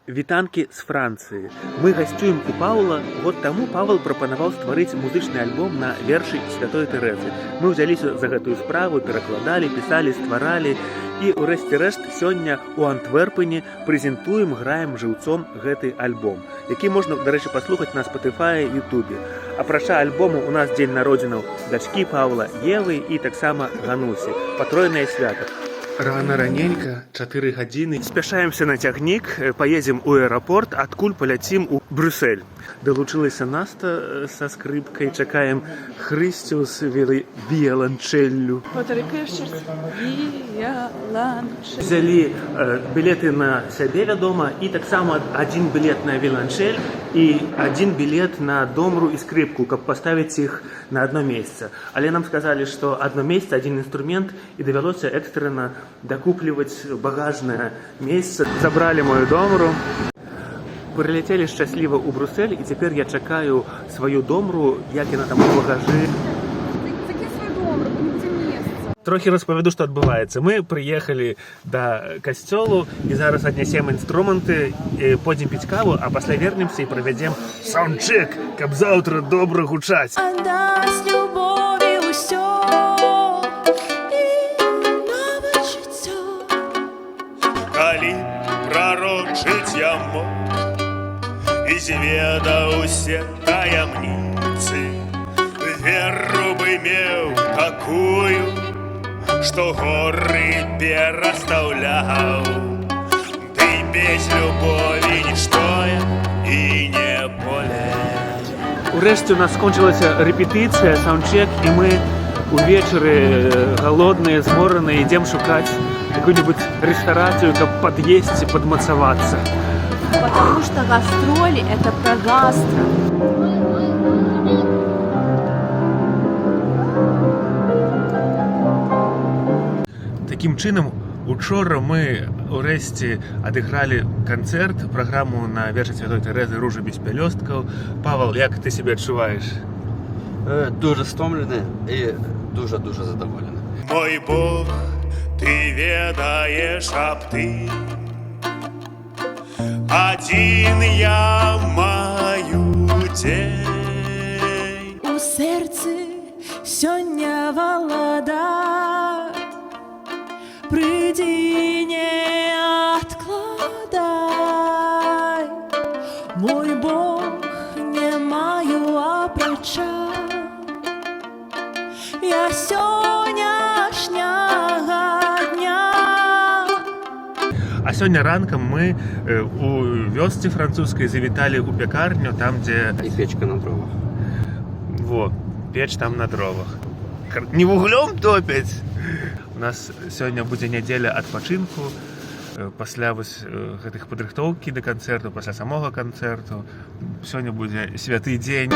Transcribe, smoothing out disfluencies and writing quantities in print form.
Вітанкі з Францыі. Мы гасцюем у Паўла. Год таму Павел прапанаваў стварыць музычны альбом на вершы святой Тэрэзы. Мы ўзяліся за гэтую справу, перакладалі, пісалі, стваралі і ўрэшце рэшт сёння ў Антверпене прэзентуем, граем жыўцом гэты альбом, які можна, дарэчы, паслухаць на Spotify і Ютубе. Апрача альбому у нас дзень народзінаў дачкі Паўла Евы і таксама Ганусі. Патройнае свята. Рано раненька, 4 гадзіны. Спяшаемся на цягнік, паедзем у аэрапорт, адкуль паляцім у Брюссель. Далучылася Наста са скрыпкай, чакаем Хрысцю з віяланчэллю. Взялі білеты на сябе, вядома, і таксама адзін білет на віяланчэль і адзін білет на домру і скрыпку, каб паставіць іх на одно месца. Але нам сказалі, што одно месца, адзін інструмент, і давялося экстрана дакупліваць багажнае месца. Забралі мою домру. Прилетели шчасліва ў Брюссель, і цяпер я чакаю сваю домру, як яна там у багажы. Трохі распавяду, што адбываецца. Мы прыехалі да касцёлу і зараз аднясем інструменты, пойдзем піць каву, а пасля вернемся і правядзем саундчэк, каб заўтра добра гучаць. Аддасць любові ўсё і новае жыццё. Калі прарочыць я мог і зведаў усе таямніцы, веру бы меў такую, што горы перастаўляў. Ды без любові нішто я і не поле. Урэшце у нас скончылася рэпетыцыя, саундчэк, і мы увечары галодныя, змораныя, ідзем шукаць какую-нибудь рэстарацыю, каб пад'есці, падмацавацца. Потому что гастроли — это про гастро. Такім чынам, учора мы урэшце адыгралі канцэрт, праграму на вершы святой Тэрэзы «Ружа без пялёсткаў». Павел, як ты себе адчуваеш? Дуже стомлений і дуже-дуже задоволений. Мой Бог, ты ведаеш аб ты. Адзін я маю дзень. У сэрцы сёння валада, прыйдзі, не адкладай. Мой Бог, не маю апрача я сённяшняга дня. А сёння ранкам мы у вёсцы французскай завіталі ў пякарню, там, дзе... І печка на дровах. Во, печ там на дровах. Не вуглём топяць! У нас сёння будзе нядзеля адпачынку, пасля вось гэтых падрыхтоўкі да канцэрту, пасля самога канцэрту. Сёння будзе святы дзень.